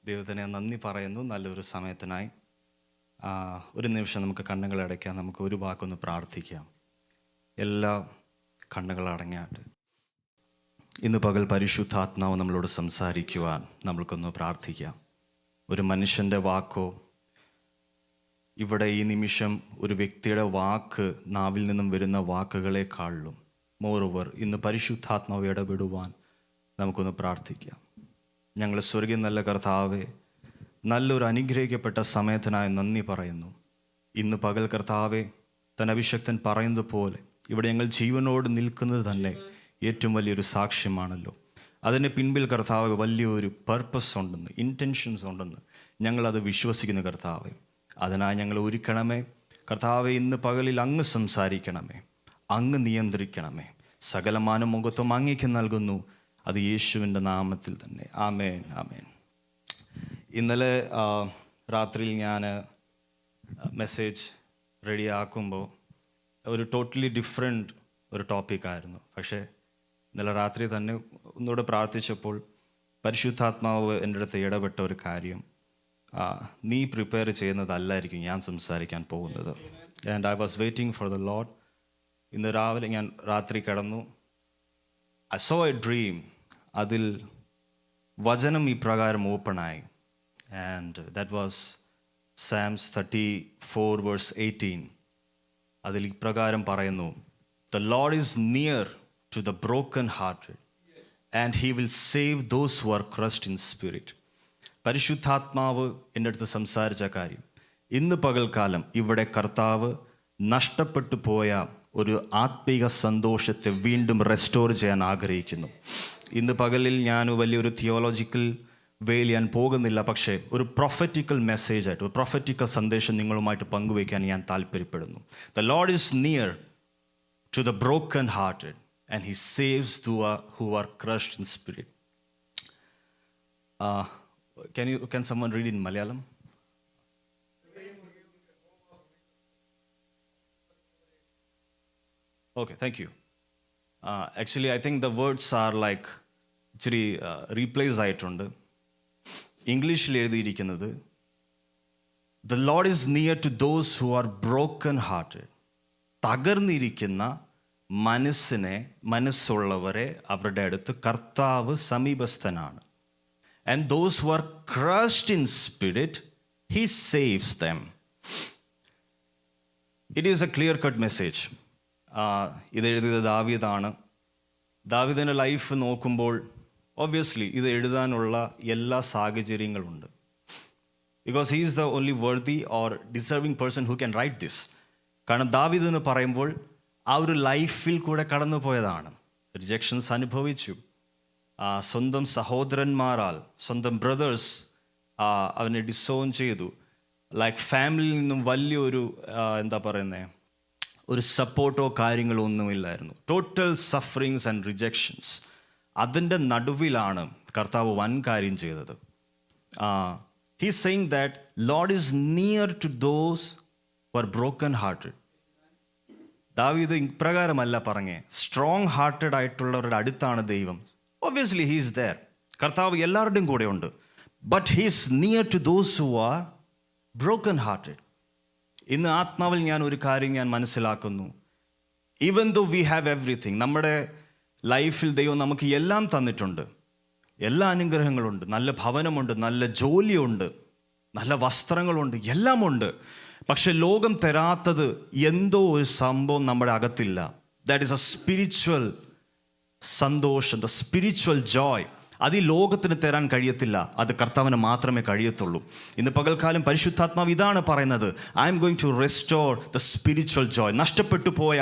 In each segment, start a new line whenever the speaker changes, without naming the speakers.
ദൈവത്തിനെ നന്ദി പറയുന്നു നല്ലൊരു സമയത്തിനായി. ഒരു നിമിഷം നമുക്ക് കണ്ണുകളടയ്ക്കാം, നമുക്ക് ഒരു വാക്കൊന്ന് പ്രാർത്ഥിക്കാം. എല്ലാ കണ്ണുകളടങ്ങിയാട്ട് ഇന്ന് പകൽ പരിശുദ്ധാത്മാവ് നമ്മളോട് സംസാരിക്കുവാൻ നമ്മൾക്കൊന്ന് പ്രാർത്ഥിക്കാം. ഒരു മനുഷ്യൻ്റെ വാക്കോ ഇവിടെ ഈ നിമിഷം ഒരു വ്യക്തിയുടെ വാക്ക് നാവിൽ നിന്നും വരുന്ന വാക്കുകളെക്കാളും മോറോവർ ഇന്ന് പരിശുദ്ധാത്മാവ് ഇടപെടുവാൻ നമുക്കൊന്ന് പ്രാർത്ഥിക്കാം. ഞങ്ങൾ സ്വർഗീയ നല്ല കർത്താവേ, നല്ലൊരു അനുഗ്രഹിക്കപ്പെട്ട സമയത്തിനായി നന്ദി പറയുന്നു. ഇന്ന് പകൽ കർത്താവേ, തൻ അഭിഷക്തൻ പറയുന്നത് പോലെ ഇവിടെ ഞങ്ങൾ ജീവനോട് നിൽക്കുന്നത് തന്നെ ഏറ്റവും വലിയൊരു സാക്ഷ്യമാണല്ലോ. അതിന് പിൻപിൽ കർത്താവ് വലിയൊരു പർപ്പസ് ഉണ്ടെന്ന്, ഇൻറ്റൻഷൻസ് ഉണ്ടെന്ന് ഞങ്ങളത് വിശ്വസിക്കുന്നു കർത്താവേ. അതിനായി ഞങ്ങൾ ഒരുക്കണമേ കർത്താവെ. ഇന്ന് പകലിൽ അങ്ങ് സംസാരിക്കണമേ, അങ്ങ് നിയന്ത്രിക്കണമേ. സകലമാനം മുഖത്വം അങ്ങേക്ക് നൽകുന്നു, അത് യേശുവിൻ്റെ നാമത്തിൽ തന്നെ. ആമേൻ, ആമേൻ. ഇന്നലെ രാത്രിയിൽ ഞാൻ മെസ്സേജ് റെഡിയാക്കുമ്പോൾ ഒരു ടോട്ടലി ഡിഫറെൻറ്റ് ഒരു ടോപ്പിക്കായിരുന്നു. പക്ഷേ ഇന്നലെ രാത്രി തന്നെ ഒന്നുകൂടെ പ്രാർത്ഥിച്ചപ്പോൾ പരിശുദ്ധാത്മാവ് എൻ്റെ അടുത്ത് ഇടപെട്ട ഒരു കാര്യം, നീ പ്രിപ്പയർ ചെയ്യുന്നതല്ലായിരിക്കും ഞാൻ സംസാരിക്കാൻ പോകുന്നത്. And I was waiting for the Lord. ഇന്ന് രാവിലെ ഞാൻ രാത്രി കിടന്നു, ഐ സോ എ ഡ്രീം. അതിൽ വചനം ഇപ്രകാരം ഓപ്പണായി. And that was Psalms 34:18. അതിൽ ഇപ്രകാരം പറയുന്നു, the Lord is near to the broken hearted and he will save those who are crushed in spirit. പരിശുദ്ധാത്മാവ് എൻ്റെ അടുത്ത് സംസാരിച്ച കാര്യം, ഇന്ന് പകൽക്കാലം ഇവിടെ കർത്താവ് നഷ്ടപ്പെട്ടു പോയ ഒരു ആത്മീക സന്തോഷത്തെ വീണ്ടും റെസ്റ്റോർ ചെയ്യാൻ ആഗ്രഹിക്കുന്നു. ഇന്ന് പകലിൽ ഞാൻ വലിയൊരു തിയോളജിക്കൽ വേയിൽ ഞാൻ പോകുന്നില്ല, പക്ഷേ ഒരു പ്രൊഫറ്റിക്കൽ മെസ്സേജായിട്ട്, ഒരു പ്രൊഫറ്റിക്കൽ സന്ദേശം നിങ്ങളുമായിട്ട് പങ്കുവയ്ക്കാൻ ഞാൻ താല്പര്യപ്പെടുന്നു. The Lord is near to the broken hearted and he saves who are crushed in spirit. Can someone read in Malayalam? Okay, thank you. Actually, I think the words are like ഇച്ചിരി replace ആയിട്ടുണ്ട്. ഇംഗ്ലീഷിൽ എഴുതിയിരിക്കുന്നത്, the Lord is near to those who are broken hearted. തകർന്നിരിക്കുന്ന മനസ്സുള്ളവരെ അവരുടെ അടുത്ത് കർത്താവ് സമീപസ്ഥനാണ്. And those who are crushed in spirit, he saves them. It is a clear-cut message. ഇത് എഴുതിയത് ദാവീദാണ്. ദാവീദിൻ്റെ ലൈഫ് നോക്കുമ്പോൾ ഒബ്വിയസ്ലി ഇത് എഴുതാനുള്ള എല്ലാ സാഹചര്യങ്ങളുണ്ട്. Because he is the only worthy or deserving person who can write this. കാരണം ദാവീദ് എന്ന് പറയുമ്പോൾ ആ ഒരു ലൈഫിൽ കൂടെ കടന്നു പോയതാണ്. റിജക്ഷൻസ് അനുഭവിച്ചു. സ്വന്തം സഹോദരന്മാരാൽ, സ്വന്തം ബ്രദേഴ്സ് അവനെ ഡിസോൺ ചെയ്തു. ലൈക്ക് ഫാമിലിയിൽ നിന്നും വലിയൊരു ഒരു സപ്പോർട്ടോ കാര്യങ്ങളോ ഒന്നുമില്ലായിരുന്നു. Total sufferings and rejections. അതിൻ്റെ നടുവിലാണ് കർത്താവ് വൻ കാര്യം ചെയ്തത്. He is saying that Lord is near to those who are broken hearted. ദാവീദ് ഇപ്രകാരമല്ല പറഞ്ഞേ, സ്ട്രോങ് ഹാർട്ടഡ് ആയിട്ടുള്ളവരുടെ അടുത്താണ് ദൈവം. Obviously he is there. കർത്താവ് എല്ലാവരുടെയും കൂടെ ഉണ്ട്. But he is near to those who are broken hearted. ഇന്ന് ആത്മാവിൽ ഞാൻ ഒരു കാര്യം ഞാൻ മനസ്സിലാക്കുന്നു. Even though we have everything, നമ്മുടെ ലൈഫിൽ ദൈവം നമുക്ക് എല്ലാം തന്നിട്ടുണ്ട്, എല്ലാ അനുഗ്രഹങ്ങളുണ്ട്, നല്ല ഭവനമുണ്ട്, നല്ല ജോലിയുണ്ട്, നല്ല വസ്ത്രങ്ങളുണ്ട്, എല്ലാമുണ്ട്. പക്ഷെ ലോകം തരാത്തത് എന്തോ ഒരു സംഭവം നമ്മുടെ അകത്തില്ല. ദാറ്റ് ഈസ് എ സ്പിരിച്വൽ സന്തോഷം, ദ സ്പിരിച്വൽ ജോയ്. അത് ഈ ലോകത്തിന് തരാൻ കഴിയത്തില്ല, അത് കർത്താവിന് മാത്രമേ കഴിയത്തുള്ളൂ. ഇന്ന് പകൽക്കാലം പരിശുദ്ധാത്മാവ് ഇതാണ് പറയുന്നത്, I am going to restore the spiritual joy. നഷ്ടപ്പെട്ടു പോയ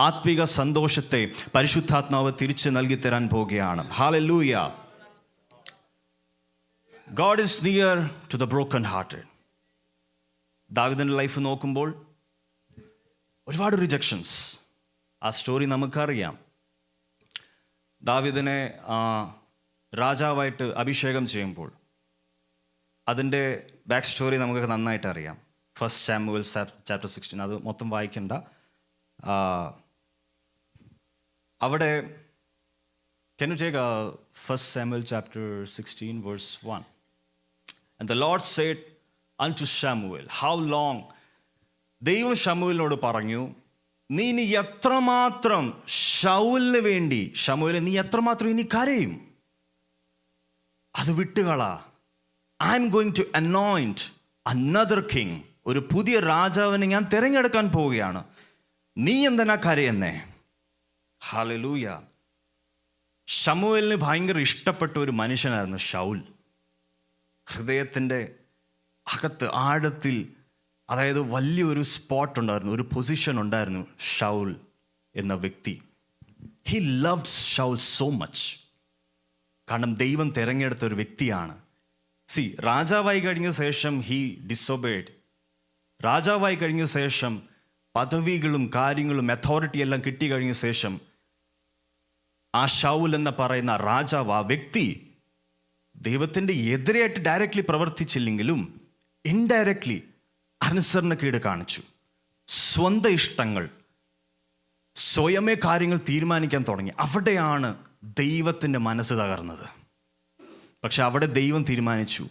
ആത്മീക സന്തോഷത്തെ പരിശുദ്ധാത്മാവ് തിരിച്ച് നൽകി തരാൻ പോവുകയാണ്. Hallelujah. God is near to the broken hearted. ദാവീദിന്റെ ലൈഫ് നോക്കുമ്പോൾ ഒരുപാട് റിജക്ഷൻസ്. ആ സ്റ്റോറി നമുക്കറിയാം. ദാവീദിനെ രാജാവായിട്ട് അഭിഷേകം ചെയ്യുമ്പോൾ അതിൻ്റെ ബാക്ക് സ്റ്റോറി നമുക്ക് നന്നായിട്ട് അറിയാം. 1 Samuel chapter 16, അത് മൊത്തം വായിക്കണ്ട. അവിടെ can you take 1 Samuel chapter 16 verse 1? And the Lord said unto Samuel, how long? ദൈവം ശമൂവേലിനോട് പറഞ്ഞു, നീ ഇനി എത്രമാത്രം ശൗലിന് വേണ്ടി, ശമൂവേലേ നീ എത്രമാത്രം ഇനി കരയും? അത് വിട്ടുകള. I am going to anoint another king. ഒരു പുതിയ രാജാവിനെ ഞാൻ തിരഞ്ഞെടുക്കാൻ പോവുകയാണ്. നീ എന്തിനാ കരയെന്നേ? ഹല്ലേലൂയ. ശമൂവേലിന് ഭയങ്കര ഇഷ്ടപ്പെട്ട ഒരു മനുഷ്യനായിരുന്നു ശൗൽ. ഹൃദയത്തിൻ്റെ അകത്ത് ആഴത്തിൽ, അതായത് വലിയൊരു സ്പോട്ട് ഉണ്ടായിരുന്നു, ഒരു പൊസിഷൻ ഉണ്ടായിരുന്നു ശൗൽ എന്ന വ്യക്തി. He loved Saul so much. കാരണം ദൈവം തിരഞ്ഞെടുത്ത ഒരു വ്യക്തിയാണ്. രാജാവായി കഴിഞ്ഞ ശേഷം ഹി ഡിസൊബേഡ്. രാജാവായി കഴിഞ്ഞ ശേഷം പദവികളും കാര്യങ്ങളും അതോറിറ്റി എല്ലാം കിട്ടി കഴിഞ്ഞ ശേഷം ആ ശൗൽ എന്ന് പറയുന്ന രാജാവ്, ആ വ്യക്തി ദൈവത്തിൻ്റെ എതിരായിട്ട് ഡയറക്റ്റ്ലി പ്രവർത്തിച്ചില്ലെങ്കിലും ഇൻഡയറക്ട്ലി അനുസരണക്കേട് കാണിച്ചു. സ്വന്തം ഇഷ്ടങ്ങൾ, സ്വയമേ കാര്യങ്ങൾ തീരുമാനിക്കാൻ തുടങ്ങി. അവിടെയാണ് ദൈവത്തിൻ്റെ മനസ്സ് തകർന്നത്. പക്ഷെ അവിടെ ദൈവം തീരുമാനിച്ചു,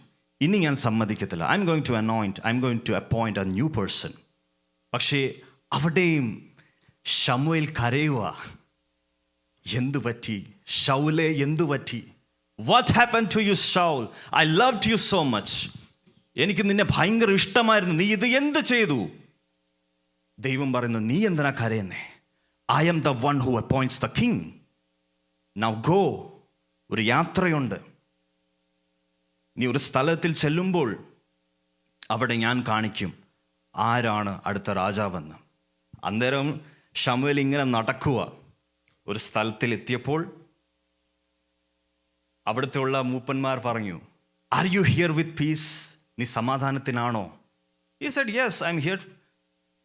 ഇനി ഞാൻ സമ്മതിക്കത്തില്ല. I am going to anoint, I am going to appoint a new person. പക്ഷേ അവിടെയും ശമൂവേൽ കരയുക. എന്തു പറ്റി ശൗലേ, എന്തു പറ്റി? What happen to you Saul? I loved you so much. എനിക്ക് നിന്നെ ഭയങ്കര ഇഷ്ടമായിരുന്നു, നീ ഇത് എന്ത് ചെയ്തു? ദൈവം പറയുന്നു, നീ എന്തിനാ കരയുന്നേ? I am the one who appoints the king. Now go. ഒരു യാത്രയുണ്ട്. നീ ഒരു സ്ഥലത്തിൽ ചെല്ലുമ്പോൾ അവിടെ ഞാൻ കാണിക്കും ആരാണ് അടുത്ത രാജാവെന്ന്. അന്നേരം ശമൂവേൽ ഇങ്ങനെ നടക്കുക. ഒരു സ്ഥലത്തിൽ എത്തിയപ്പോൾ അവിടുത്തെ ഉള്ള മൂപ്പന്മാർ പറഞ്ഞു, are you here with peace? നീ സമാധാനത്തിനാണോ? He said, yes, I am here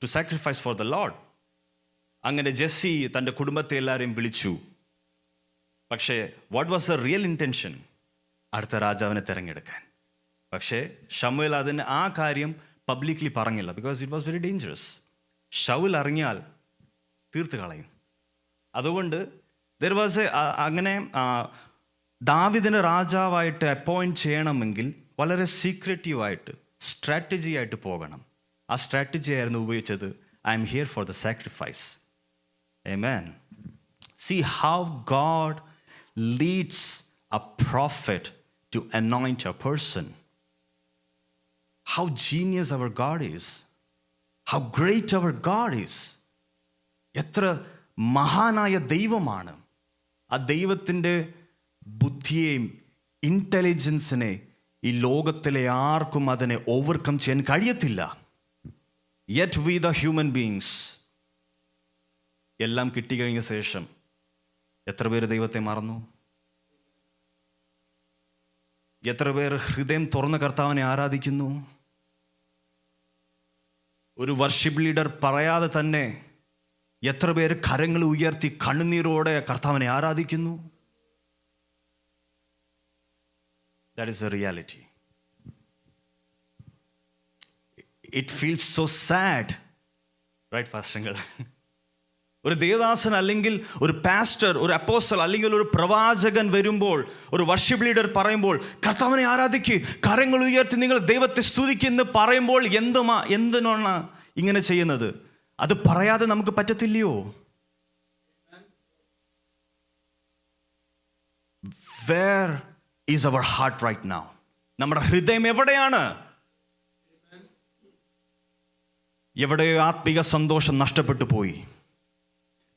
to sacrifice for the Lord. അങ്ങനെ ജെസ്സി തൻ്റെ കുടുംബത്തെ എല്ലാവരെയും വിളിച്ചു. പക്ഷേ what was the real intention? അടുത്ത രാജാവിനെ തിരഞ്ഞെടുക്കാൻ. പക്ഷേ ശമൂവേൽ അതിന് ആ കാര്യം പബ്ലിക്ലി പറഞ്ഞില്ല. Because it was very dangerous. Saul അറിഞ്ഞാൽ തീർത്ത് കളയും. അതുകൊണ്ട് ദർ വാസ് അങ്ങനെ ദാവീദിനെ രാജാവായിട്ട് അപ്പോയിൻറ്റ് ചെയ്യണമെങ്കിൽ വളരെ സീക്രറ്റീവായിട്ട്, സ്ട്രാറ്റജി ആയിട്ട് പോകണം. ആ സ്ട്രാറ്റജി ആയിരുന്നു ഉപയോഗിച്ചത്. I am here for the sacrifice. Amen. See how God leads a prophet to anoint a person. How genius our God is. How great our God is. എത്ര മഹാനായ ദൈവമാണ്. ആ ദൈവത്തിൻ്റെ ബുദ്ധിയെയും ഇൻ്റലിജൻസിനെ ഈ ലോകത്തിലെ ആർക്കും അതിനെ ഓവർകം ചെയ്യാൻ കഴിയത്തില്ല. Yet we the human beings, എല്ലാം കിട്ടിക്കഴിഞ്ഞ ശേഷം എത്ര പേര് ദൈവത്തെ മറന്നു? എത്ര പേർ ഹൃദയം തുറന്ന കർത്താവിനെ ആരാധിക്കുന്നു? ഒരു വർഷിപ്പ് ലീഡർ പറയാതെ തന്നെ എത്ര പേര് കരങ്ങൾ ഉയർത്തി കണ്ണുനീരോടെ കർത്താവിനെ ആരാധിക്കുന്നു? That is the reality. It feels so sad, right, pastor? ഒരു ദേവദാസൻ അല്ലെങ്കിൽ ഒരു പാസ്റ്റർ, ഒരു അപ്പോസ്റ്റൽ അല്ലെങ്കിൽ ഒരു പ്രവാചകൻ വരുമ്പോൾ, ഒരു വർഷിപ്പ് ലീഡർ പറയുമ്പോൾ കർത്താവിനെ ആരാധിക്ക്, കരങ്ങൾ ഉയർത്തി നിങ്ങൾ ദൈവത്തെ സ്തുതിക്കുന്നു പറയുമ്പോൾ എന്തിനാണ് ഇങ്ങനെ ചെയ്യുന്നത്? അത് പറയാതെ നമുക്ക് പറ്റത്തില്ലയോ? Where is our heart right now? നമ്മുടെ ഹൃദയം എവിടെയാണ്? എവിടെയോ ആത്മീക സന്തോഷം നഷ്ടപ്പെട്ടു പോയി.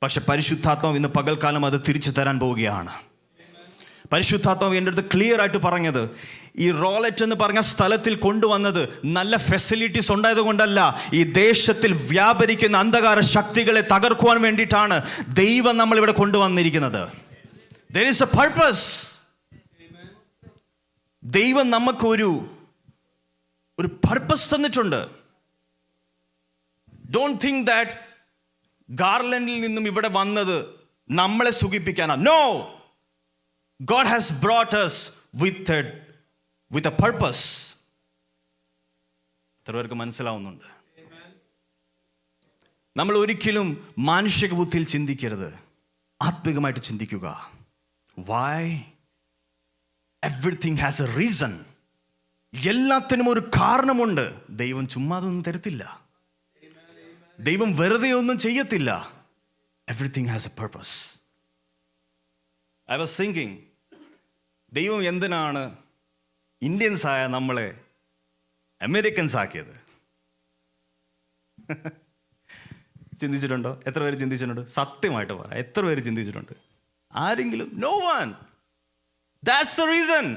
പക്ഷെ പരിശുദ്ധാത്മാവ് ഇന്ന് പകൽക്കാലം അത് തിരിച്ചു തരാൻ പോവുകയാണ്. പരിശുദ്ധാത്മാവ് എൻ്റെ അടുത്ത് ക്ലിയർ ആയിട്ട് പറഞ്ഞത്, ഈ റോളറ്റ് എന്ന് പറഞ്ഞ സ്ഥലത്തിൽ കൊണ്ടുവന്നത് നല്ല ഫെസിലിറ്റീസ് ഉണ്ടായത് കൊണ്ടല്ല, ഈ ദേശത്തിൽ വ്യാപരിക്കുന്ന അന്ധകാര ശക്തികളെ തകർക്കുവാൻ വേണ്ടിയിട്ടാണ് ദൈവം നമ്മളിവിടെ കൊണ്ടുവന്നിരിക്കുന്നത്. There is a purpose. ദൈവം നമുക്കൊരു പർപ്പസ് തന്നിട്ടുണ്ട്. Don't think that ഗാർലൻഡിൽ നിന്നും ഇവിടെ വന്നത് നമ്മളെ സുഖിപ്പിക്കാനാണ്. No, God has brought us with a purpose. എത്ര പേർക്ക് മനസ്സിലാവുന്നുണ്ട്? നമ്മൾ ഒരിക്കലും മാനുഷിക ബുദ്ധിയിൽ ചിന്തിക്കരുത്, ആത്മികമായിട്ട് ചിന്തിക്കുക. Why? Everything has a reason. എല്ലാത്തിനും ഒരു കാരണമുണ്ട്. ദൈവം ചുമ്മാതൊന്നും തരത്തില്ല. ദൈവം വെറുതെ ഒന്നും ചെയ്യത്തില്ല. Everything has A purpose. I was thinking, ദൈവം എന്തിനാണ് ഇന്ത്യൻസ് ആയ നമ്മളെ അമേരിക്കൻസ് ആക്കിയത്? ചിന്തിച്ചിട്ടുണ്ടോ? എത്ര പേര് ചിന്തിച്ചിട്ടുണ്ട്? സത്യമായിട്ട് പറ, എത്ര പേര് ചിന്തിച്ചിട്ടുണ്ട്? ആരെങ്കിലും? No one. That's the reason.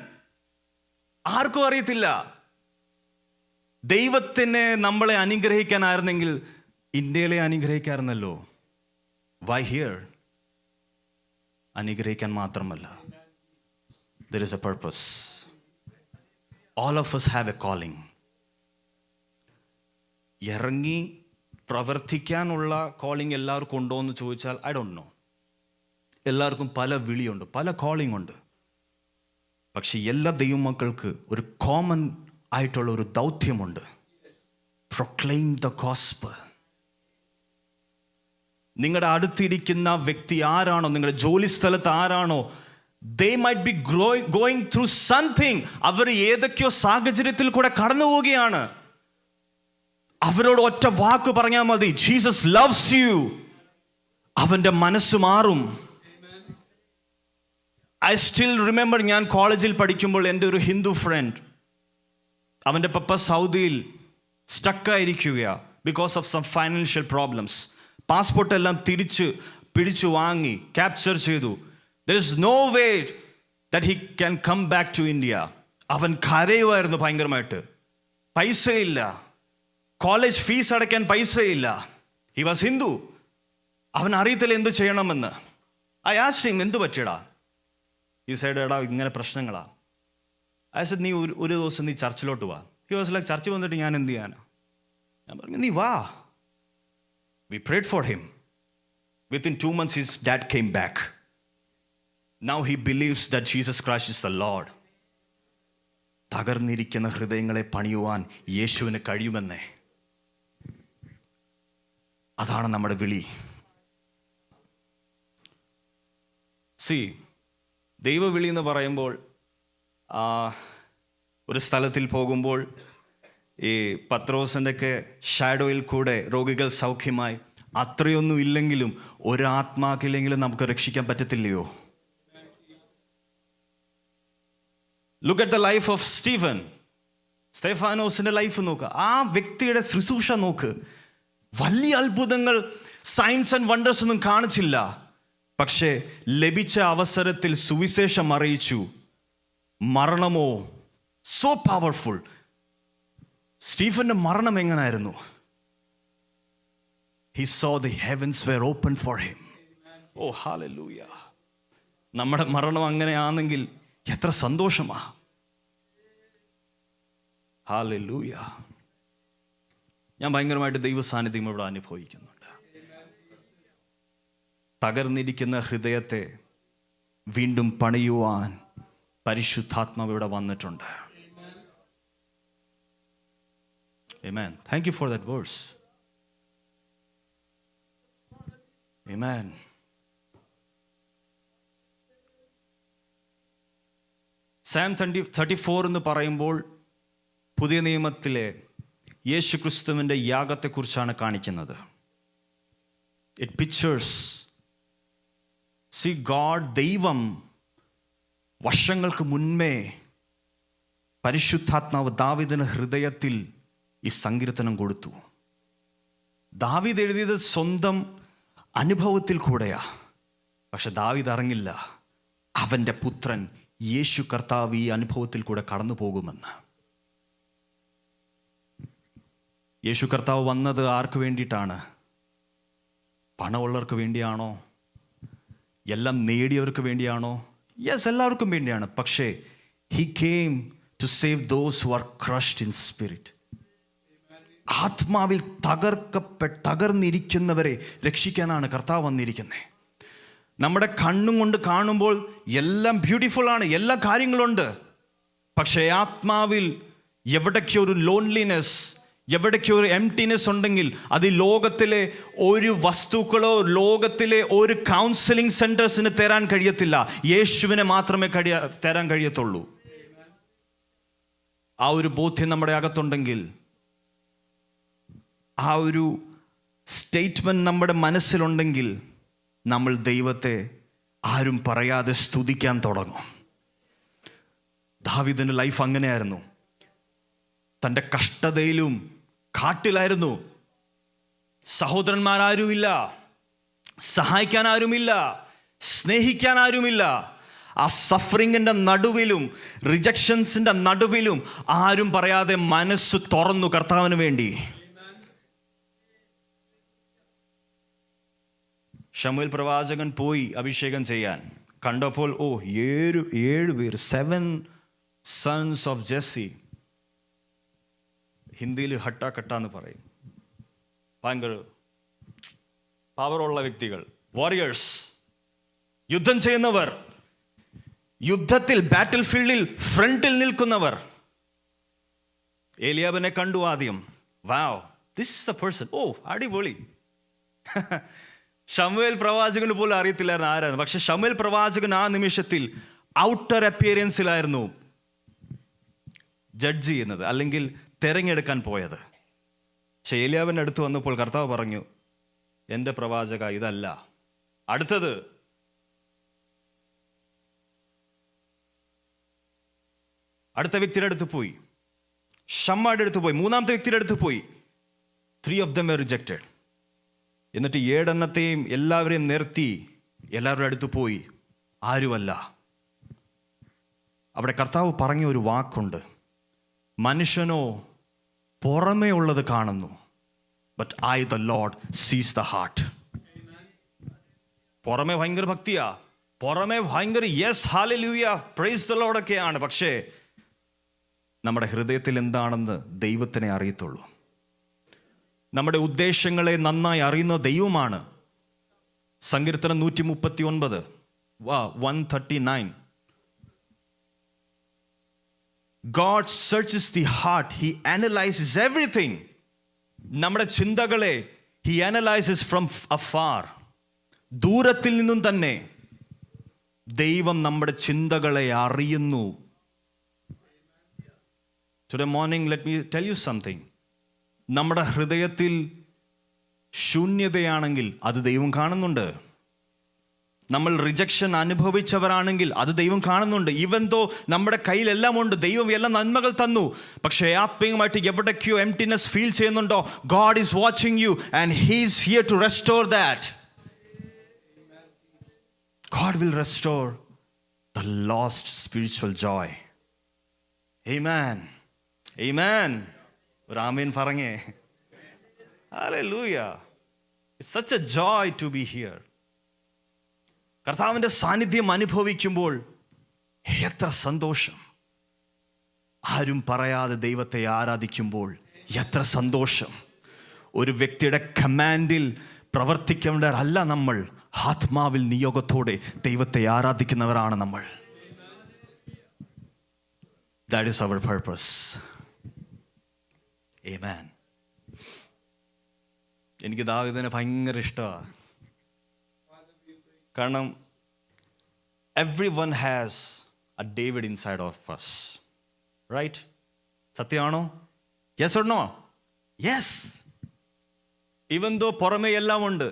ആർക്കും അറിയത്തില്ല. ദൈവത്തിനെ നമ്മളെ അനുഗ്രഹിക്കാനായിരുന്നെങ്കിൽ ഇന്ത്യയിലെ അനുഗ്രഹിക്കാറുന്നല്ലോ. Y here? അനുഗ്രഹിക്കാൻ മാത്രമല്ല, there is a purpose. All of us have a calling. ഇറങ്ങി പ്രവർത്തിക്കാനുള്ള കോളിംഗ് എല്ലാവർക്കും ഉണ്ടോ എന്ന് ചോദിച്ചാൽ ഐ ഡോണ്ട് നോ. എല്ലാവർക്കും പല വിളിയുണ്ട്, പല കോളിംഗ് ഉണ്ട്. പക്ഷെ എല്ലാ ദൈവമക്കൾക്ക് ഒരു കോമൺ ആയിട്ടുള്ള ഒരു ദൗത്യമുണ്ട്. Proclaim the gospel. നിങ്ങളുടെ അടുത്തിരിക്കുന്ന വ്യക്തി ആരാണോ, നിങ്ങളുടെ ജോലി സ്ഥലത്ത് ആരാണോ, they might be going through something. അവർ ഏതൊക്കെയോ സാഹചര്യത്തിൽ കൂടെ കടന്നു പോവുകയാണ്. അവരോട് ഒറ്റ വാക്ക് പറഞ്ഞാൽ മതി, ജീസസ് ലവ്സ് യു. അവൻ്റെ മനസ്സ് മാറും. ഐ സ്റ്റിൽ റിമെമ്പർ, ഞാൻ കോളേജിൽ പഠിക്കുമ്പോൾ എൻ്റെ ഒരു ഹിന്ദു ഫ്രണ്ട്, അവൻ്റെ പപ്പ സൗദിയിൽ സ്റ്റക്കായിരിക്കുകയാണ് because of some financial problems. Passport എല്ലാം പിടിച്ചു വാങ്ങി, ക്യാപ്ചർ ചെയ്തു. There is no way that he can come back to India. അവൻ കരയുമായിരുന്നു ഭയങ്കരമായിട്ട്. പൈസയില്ല, കോളേജ് ഫീസ് അടയ്ക്കാൻ പൈസയില്ല. He was Hindu. അവൻ അറിയത്തില്ല എന്ത് ചെയ്യണമെന്ന്. I asked him, എന്ത് പറ്റിയടാ? He said, എടാ ഇങ്ങനെ പ്രശ്നങ്ങളാ. I said, നീ ഒരു ദിവസം നീ ചർച്ചിലോട്ട് വാ. He was like, ചർച്ചിൽ വന്നിട്ട് ഞാൻ എന്ത് ചെയ്യാനാ? ഞാൻ പറഞ്ഞു, നീ വാ. We prayed for him. Within 2 months his dad came back. Now he believes that Jesus Christ is the Lord. തകർന്നിരിക്കുന്ന ഹൃദയങ്ങളെ പണിയുവാൻ യേശുവിന് കഴിയുമെന്നേ. അതാണ് നമ്മുടെ വിളി. ദൈവവിളി എന്ന് പറയുമ്പോൾ, ഒരു സ്ഥലത്തിൽ പോകുമ്പോൾ ഈ പത്രോസിൻ്റെ ഒക്കെ ഷാഡോയിൽ കൂടെ രോഗികൾ സൗഖ്യമായി, അത്രയൊന്നും ഇല്ലെങ്കിലും ഒരാത്മാക്കില്ലെങ്കിലും നമുക്ക് രക്ഷിക്കാൻ പറ്റത്തില്ലയോ? Look at the life of സ്തെഫാനോസിന്റെ ലൈഫ് നോക്ക്. ആ വ്യക്തിയുടെ ശുശ്രൂഷ നോക്ക്. വലിയ അത്ഭുതങ്ങൾ, സയൻസ് ആൻഡ് വണ്ടേഴ്സ് ഒന്നും കാണിച്ചില്ല. പക്ഷേ ലഭിച്ച അവസരത്തിൽ സുവിശേഷം അറിയിച്ചു. മരണമോ സോ പവർഫുൾ. സ്റ്റീഫന്റെ മരണം എങ്ങനായിരുന്നു? He saw the heavens were open for him. Oh, hallelujah. നമ്മുടെ മരണം അങ്ങനെയാണെങ്കിൽ എത്ര സന്തോഷമാ. ഹല്ലേലൂയ. ഞാൻ ഭയങ്കരമായിട്ട് ദൈവ സാന്നിധ്യം ഇവിടെ അനുഭവിക്കുന്നുണ്ട്. തകർന്നിരിക്കുന്ന ഹൃദയത്തെ വീണ്ടും പണിയുവാൻ പരിശുദ്ധാത്മാവ് ഇവിടെ വന്നിട്ടുണ്ട്. Amen. Thank you for that verse. Amen. Psalm 34 എന്ന് പറയുമ്പോൾ പുതിയ നിയമത്തിലെ യേശു ക്രിസ്തുവിൻ്റെ യാഗത്തെക്കുറിച്ചാണ് കാണിക്കുന്നത്. ഇറ്റ് പിക്ചേഴ്സ്, ഗോഡ്, ദൈവം വർഷങ്ങൾക്ക് മുൻപേ പരിശുദ്ധാത്മാവ് ദാവീദിന് ഹൃദയത്തിൽ ഈ സങ്കീർത്തനം കൊടുത്തു. ദാവീദ് എഴുതിയത് സ്വന്തം അനുഭവത്തിൽ കൂടെയാ. പക്ഷെ ദാവീദ് അറിഞ്ഞില്ല അവൻ്റെ പുത്രൻ യേശു കർത്താവ് ഈ അനുഭവത്തിൽ കൂടെ കടന്നു പോകുമെന്ന്. യേശു കർത്താവ് വന്നത് ആർക്ക് വേണ്ടിയിട്ടാണ്? പണമുള്ളവർക്ക് വേണ്ടിയാണോ? എല്ലാം നേടിയവർക്ക് വേണ്ടിയാണോ? യെസ്, എല്ലാവർക്കും വേണ്ടിയാണ്. പക്ഷേ he came to save those who are crushed in spirit. ആത്മാവിൽ തകർന്നിരിക്കുന്നവരെ രക്ഷിക്കാനാണ് കർത്താവ് വന്നിരിക്കുന്നത്. നമ്മുടെ കണ്ണും കൊണ്ട് കാണുമ്പോൾ എല്ലാം ബ്യൂട്ടിഫുൾ ആണ്, എല്ലാ കാര്യങ്ങളുണ്ട്. പക്ഷേ ആത്മാവിൽ എവിടേക്കോ ഒരു ലോൺലിനെസ്, എവിടേക്കോ ഒരു എംപ്റ്റിനെസ് ഉണ്ടെങ്കിൽ അത് ലോകത്തിലെ ഒരു വസ്തുക്കളോ ലോകത്തിലെ ഒരു കൗൺസിലിംഗ് സെൻറ്റേഴ്സിന് തരാൻ കഴിയത്തില്ല. യേശുവിനെ മാത്രമേ തരാൻ കഴിയത്തുള്ളൂ.
ആ ഒരു ബോധ്യം നമ്മുടെ അകത്തുണ്ടെങ്കിൽ, ആ ഒരു സ്റ്റേറ്റ്മെൻറ്റ് നമ്മുടെ മനസ്സിലുണ്ടെങ്കിൽ, നമ്മൾ ദൈവത്തെ ആരും പറയാതെ സ്തുതിക്കാൻ തുടങ്ങും. ദാവീദിന്റെ ലൈഫ് അങ്ങനെയായിരുന്നു. തൻ്റെ കഷ്ടതയിലും കാട്ടിലായിരുന്നു. സഹോദരന്മാരാരുമില്ല, സഹായിക്കാൻ ആരുമില്ല, സ്നേഹിക്കാൻ ആരുമില്ല. ആ സഫറിങ്ങിൻ്റെ നടുവിലും റിജക്ഷൻസിൻ്റെ നടുവിലും ആരും പറയാതെ മനസ്സ് തുറന്നു കർത്താവിന് വേണ്ടി. ശമൂവേൽ പ്രവാചകൻ പോയി അഭിഷേകം ചെയ്യാൻ. കണ്ടപ്പോൾ ഏഴ് പേര്, 7 sons of Jesse. ഹിന്ദിയിൽ ഹട്ടാക്കട്ട എന്ന് പറയും. ഭയങ്കര പവറുള്ള വ്യക്തികൾ, വാരിയേഴ്സ്, യുദ്ധം ചെയ്യുന്നവർ, യുദ്ധത്തിൽ ബാറ്റിൽ ഫീൽഡിൽ ഫ്രണ്ടിൽ നിൽക്കുന്നവർ. ഏലിയാബിനെ കണ്ടു ആദ്യം. വാവ്, ദിസ് ഇസ് ദ പേഴ്സൺ. അടിപൊളി. ശമൂവേൽ പ്രവാചകന് പോലും അറിയത്തില്ലായിരുന്നു ആരാണ്. പക്ഷെ ശമൂവേൽ പ്രവാചകൻ ആ നിമിഷത്തിൽ ഔട്ടർ അപ്പിയറൻസിലായിരുന്നു ജഡ്ജ് ചെയ്യുന്നത്, അല്ലെങ്കിൽ തിരഞ്ഞെടുക്കാൻ പോയത്. പക്ഷെ ഏലിയാവിൻ്റെ അടുത്ത് വന്നപ്പോൾ കർത്താവ് പറഞ്ഞു, എൻ്റെ പ്രവാചക ഇതല്ല, അടുത്തത്. അടുത്ത വ്യക്തിയുടെ അടുത്ത് പോയി, ഷമ്മയുടെ അടുത്ത് പോയി, മൂന്നാമത്തെ വ്യക്തിയുടെ അടുത്ത് പോയി. 3 of them were rejected. എന്നിട്ട് 7 എണ്ണത്തെയും എല്ലാവരെയും നിർത്തി എല്ലാവരുടെ അടുത്ത് പോയി, ആരുമല്ല. അവിടെ കർത്താവ് പറഞ്ഞ ഒരു വാക്കുണ്ട്, മനുഷ്യനോ പുറമേ ഉള്ളത് കാണുന്നു, ബട്ട് ഐ ദ ലോർഡ് സീസ് ദ ഹാർട്ട്. പുറമേ ഭയങ്കര ഭക്തിയാ, പുറമേ ഭയങ്കര yes hallelujah praise the Lord ഒക്കെയാണ്. പക്ഷേ നമ്മുടെ ഹൃദയത്തിൽ എന്താണെന്ന് ദൈവത്തിനെ അറിയത്തുള്ളൂ. നമ്മുടെ ഉദ്ദേശങ്ങളെ നന്നായി അറിയുന്ന ദൈവമാണ്. സങ്കീർത്തനം 139 139. God searches the heart. He analyzes everything. നമ്മുടെ ചിന്തകളെ He analyzes from afar. ദൂരത്തിൽ നിന്നും തന്നെ ദൈവം നമ്മുടെ ചിന്തകളെ അറിയുന്നു. Today morning, let me tell you something. നമ്മുടെ ഹൃദയത്തിൽ ശൂന്യതയാണെങ്കിൽ അത് ദൈവം കാണുന്നുണ്ട്. നമ്മൾ റിജക്ഷൻ അനുഭവിച്ചവരാണെങ്കിൽ അത് ദൈവം കാണുന്നുണ്ട്. ഈവൻ ദോ നമ്മുടെ കയ്യിലെല്ലാം ഉണ്ട്, ദൈവം എല്ലാ നന്മകൾ തന്നു, പക്ഷേ ആത്മീയമായിട്ട് എവിടേക്കോ എംപ്റ്റിനെസ് ഫീൽ ചെയ്യുന്നുണ്ടോ, God is watching you and He is here to restore that. God will restore the lost spiritual joy. Amen. Amen. ഒരു ആമേൻ പറഞ്ഞേ. Hallelujah. It's such a joy to be here. കർത്താവിൻ്റെ സാന്നിധ്യം അനുഭവിക്കുമ്പോൾ എത്ര സന്തോഷം. ആരും പറയാതെ ദൈവത്തെ ആരാധിക്കുമ്പോൾ എത്ര സന്തോഷം. ഒരു വ്യക്തിയുടെ കമാൻഡിൽ പ്രവർത്തിക്കേണ്ടവരല്ല നമ്മൾ, ആത്മാവിൽ നിയോഗത്തോടെ ദൈവത്തെ ആരാധിക്കുന്നവരാണ് നമ്മൾ. That is our purpose. Amen. എനിക്ക് ദാവീദിനെ ഭയങ്കര ഇഷ്ടമാണ്. കാരണം everyone has a David inside of us, right? സത്യമാണോ? Yes or no? Yes. Even though പുറമേ എല്ലാം ഉണ്ട്,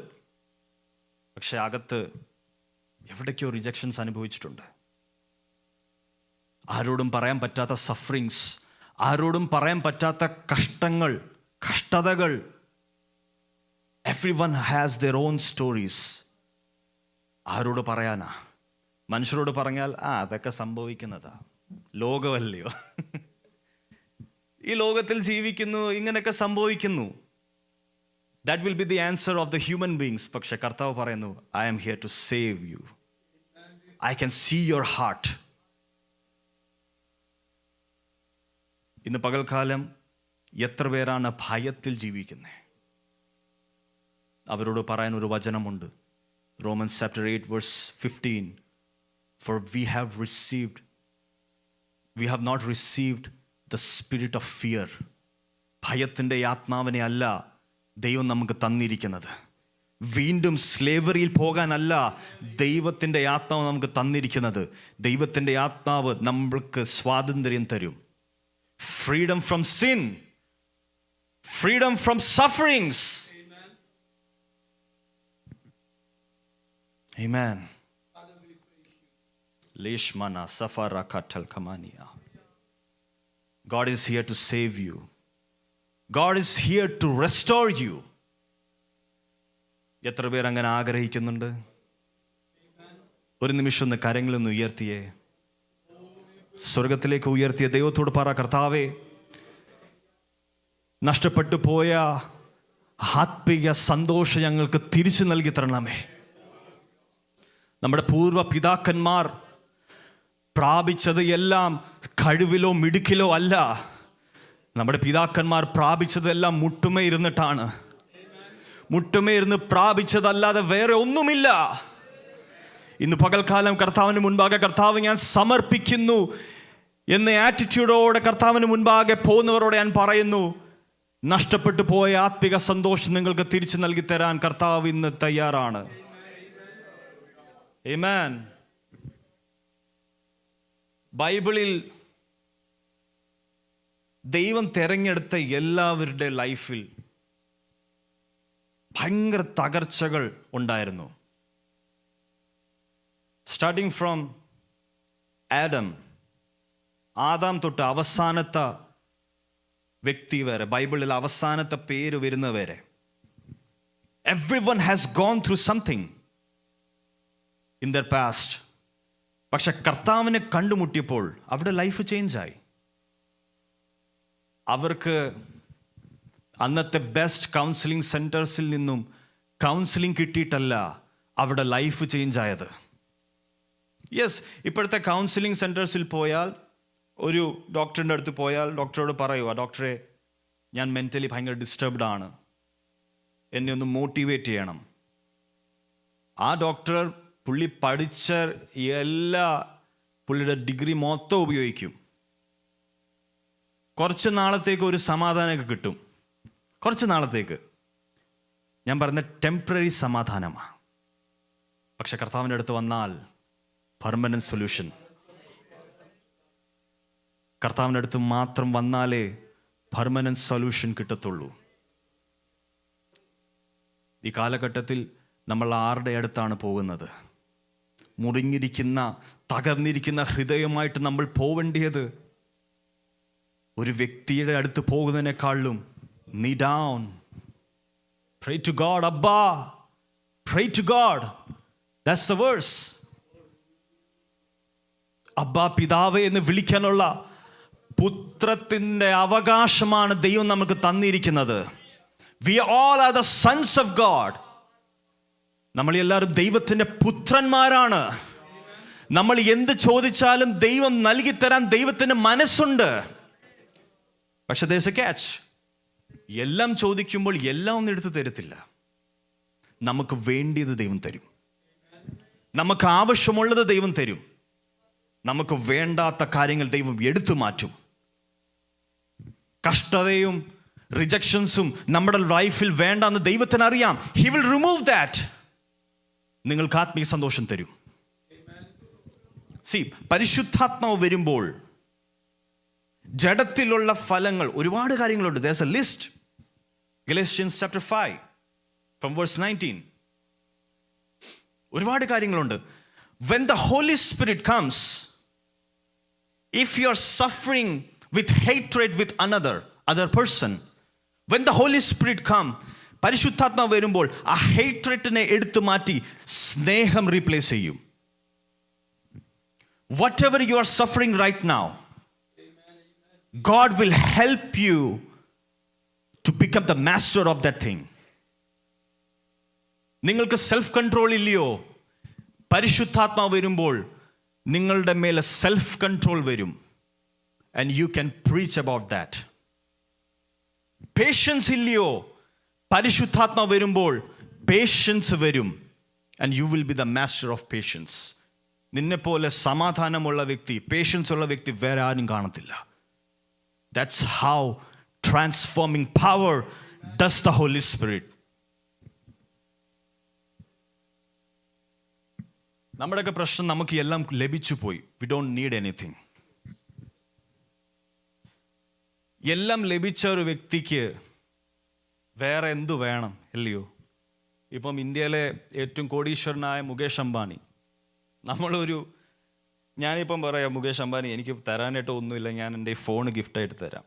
പക്ഷെ അകത്ത് എവിടേക്കോ റിജക്ഷൻസ് അനുഭവിച്ചിട്ടുണ്ട്. ആരോടും പറയാൻ പറ്റാത്ത സഫറിങ്സ്, ആരോടും പറയാൻ പറ്റാത്ത കഷ്ടങ്ങൾ, കഷ്ടതകൾ. Everyone has their own stories. ആരോട് പറയാനാ? മനുഷ്യരോട് പറഞ്ഞാൽ അതൊക്കെ സംഭവിക്കുന്നതാ, ലോകമല്ലയോ, ഈ ലോകത്തിൽ ജീവിക്കുന്നു, ഇങ്ങനെയൊക്കെ സംഭവിക്കുന്നു. That will be the answer of the human beings. പക്ഷെ കർത്താവ് പറയുന്നു, I am here to save you. I can see your heart. ഇന്ന് പകൽക്കാലം എത്ര പേരാണ് ഭയത്തിൽ ജീവിക്കുന്നത്? അവരോട് പറയാൻ ഒരു വചനമുണ്ട്. Romans chapter 8 verse 15. For we have not received the spirit of fear. ഭയത്തിൻ്റെ ആത്മാവിനെ അല്ല ദൈവം നമുക്ക് തന്നിരിക്കുന്നത്. വീണ്ടും സ്ലേവറിയിൽ പോകാനല്ല ദൈവത്തിൻ്റെ ആത്മാവ് നമുക്ക് തന്നിരിക്കുന്നത്. ദൈവത്തിൻ്റെ ആത്മാവ് നമ്മൾക്ക് സ്വാതന്ത്ര്യം തരും. freedom from sin, freedom from sufferings. Amen. Lishmana safara katal kamania. God is here to save you. God is here to restore you. എത്ര പേർ അങ്ങനെ ആഗ്രഹിക്കുന്നുണ്ട്? ഒരു നിമിഷം ഒന്ന് കരങ്ങളൊന്ന് ഉയർത്തിയേ. സ്വർഗത്തിലേക്ക് ഉയർത്തിയ ദൈവത്തോട് പറ, കർത്താവേ, നഷ്ടപ്പെട്ടു പോയ ആത്മീയ സന്തോഷം ഞങ്ങൾക്ക് തിരിച്ചു നൽകി തരണമേ. നമ്മുടെ പൂർവ്വ പിതാക്കന്മാർ പ്രാപിച്ചത് എല്ലാം കഴിവിലോ മിടുക്കിലോ അല്ല. നമ്മുടെ പിതാക്കന്മാർ പ്രാപിച്ചതെല്ലാം മുട്ടുമേ ഇരുന്നിട്ടാണ്. മുട്ടുമേ ഇരുന്ന് പ്രാപിച്ചതല്ലാതെ വേറെ ഒന്നുമില്ല. ഇന്ന് പകൽക്കാലം കർത്താവിന് മുൻപാകെ, കർത്താവ് ഞാൻ സമർപ്പിക്കുന്നു എന്ന ആറ്റിറ്റ്യൂഡോടെ കർത്താവിന് മുൻപാകെ പോകുന്നവരോട് ഞാൻ പറയുന്നു, നഷ്ടപ്പെട്ടു പോയ ആത്മിക സന്തോഷം നിങ്ങൾക്ക് തിരിച്ചു നൽകി തരാൻ കർത്താവ് ഇന്ന് തയ്യാറാണ്. ആമേൻ. ബൈബിളിൽ ദൈവം തിരഞ്ഞെടുത്ത എല്ലാവരുടെ ലൈഫിൽ ഭയങ്കര തകർച്ചകൾ ഉണ്ടായിരുന്നു. സ്റ്റാർട്ടിങ് ഫ്രോം ആദാം തൊട്ട് അവസാനത്തെ വ്യക്തി വരെ, ബൈബിളിൽ അവസാനത്തെ പേര് വരുന്നവരെ, everyone has gone through something in their past. പക്ഷെ കർത്താവിനെ കണ്ടുമുട്ടിയപ്പോൾ അവിടെ ലൈഫ് ചേഞ്ചായി. അവർക്ക് അന്നത്തെ ബെസ്റ്റ് കൗൺസിലിംഗ് സെൻറ്റേഴ്സിൽ നിന്നും കൗൺസിലിംഗ് കിട്ടിയിട്ടല്ല അവിടെ ലൈഫ് ചേഞ്ച് ആയത്. യെസ്, ഇപ്പോഴത്തെ കൗൺസിലിംഗ് സെൻറ്റേഴ്സിൽ പോയാൽ, ഒരു ഡോക്ടറിൻ്റെ അടുത്ത് പോയാൽ ഡോക്ടറോട് പറയുക, ഡോക്ടറെ, ഞാൻ മെൻ്റലി ഭയങ്കര ഡിസ്റ്റർബ്ഡ് ആണ്, എന്നെ ഒന്ന് മോട്ടിവേറ്റ് ചെയ്യണം. ആ ഡോക്ടർ പുള്ളി പഠിച്ച പുള്ളിയുടെ ഡിഗ്രി മൊത്തം ഉപയോഗിക്കും. കുറച്ച് നാളത്തേക്ക് ഒരു സമാധാനമൊക്കെ കിട്ടും, കുറച്ച് നാളത്തേക്ക്. ഞാൻ പറഞ്ഞ ടെമ്പററി സമാധാനമാണ്. പക്ഷെ കർത്താവിൻ്റെ അടുത്ത് വന്നാൽ പെർമനന്റ് സൊല്യൂഷൻ. കർത്താവിൻ്റെ അടുത്ത് മാത്രം വന്നാലേ പെർമനന്റ് സൊല്യൂഷൻ കിട്ടത്തുള്ളൂ. ഈ കാലഘട്ടത്തിൽ നമ്മൾ ആരുടെ അടുത്താണ് പോകുന്നത്? മുറിഞ്ഞിരിക്കുന്ന, തകർന്നിരിക്കുന്ന ഹൃദയമായിട്ട് നമ്മൾ പോവേണ്ടിയത് ഒരു വ്യക്തിയുടെ അടുത്ത് പോകുന്നതിനേക്കാളും knee down, pray to God. Abba, pray to God. That's the verse. അബ്ബാ, പിതാവേ എന്ന് വിളിക്കാനുള്ള പുത്രത്തിൻ്റെ അവകാശമാണ് ദൈവം നമുക്ക് തന്നിരിക്കുന്നത്. We all are the sons of God. നമ്മൾ എല്ലാവരും ദൈവത്തിൻ്റെ പുത്രന്മാരാണ്. നമ്മൾ എന്ത് ചോദിച്ചാലും ദൈവം നൽകിത്തരാൻ ദൈവത്തിന് മനസ്സുണ്ട്. പക്ഷെ there's a catch. എല്ലാം ചോദിക്കുമ്പോൾ എല്ലാം ഒന്നും എടുത്ത് തരത്തില്ല. നമുക്ക് വേണ്ടിയത് ദൈവം തരും, നമുക്ക് ആവശ്യമുള്ളത് ദൈവം തരും, നമുക്ക് വേണ്ടാത്ത കാര്യങ്ങൾ ദൈവം എടുത്തു മാറ്റും. കഷ്ടതയും റിജക്ഷൻസും നമ്മുടെ ലൈഫിൽ വേണ്ടെന്ന് ദൈവത്തിന് അറിയാം. He will remove that. നിങ്ങൾക്ക് ആത്മീയ സന്തോഷം തരും. പരിശുദ്ധാത്മാവ് വരുമ്പോൾ ജഡത്തിലുള്ള ഫലങ്ങൾ ഒരുപാട് കാര്യങ്ങളുണ്ട്. There's a list. Galatians chapter 5 from verse 19. ഒരുപാട് കാര്യങ്ങളുണ്ട്. When the Holy Spirit comes, if you are suffering with hatred with other person, when the Holy Spirit come, പരിശുദ്ധാത്മാവ് വരുമ്പോൾ ആ ഹേറ്റ്രഡിനെ എടുത്തു മാറ്റി സ്നേഹം റീപ്ലേസ് ചെയ്യും. Whatever you are suffering right now, God will help you to become the master of that thing. നിങ്ങൾക്ക് self control ഇല്ലയോ? പരിശുദ്ധാത്മാവ് വരുമ്പോൾ നിങ്ങളുടെ മേലെ സെൽഫ് കൺട്രോൾ വരും. And you can preach about that. Patience ഇല്ലയോ? പരിശുദ്ധാത്മാവ് വരുമ്പോൾ പേഷ്യൻസ് വരും. And you will be the master of patience. നിന്നെപ്പോലെ സമാധാനമുള്ള വ്യക്തി, പേഷ്യൻസ് ഉള്ള വ്യക്തി വേറെ ആരും കാണത്തില്ല. That's how transforming power does the Holy Spirit. നമ്മുടെയൊക്കെ പ്രശ്നം, നമുക്ക് എല്ലാം ലഭിച്ചു പോയി. We don't need anything. എല്ലാം ലഭിച്ച ഒരു വ്യക്തിക്ക് വേറെ എന്തു വേണം, അല്ലയോ? ഇപ്പം ഇന്ത്യയിലെ ഏറ്റവും കോടീശ്വരനായ മുകേഷ് അംബാനി, ഞാനിപ്പം പറയാം, മുകേഷ് അംബാനി എനിക്ക് തരാനായിട്ട് ഒന്നുമില്ല, ഞാൻ എൻ്റെ ഫോൺ ഗിഫ്റ്റായിട്ട് തരാം.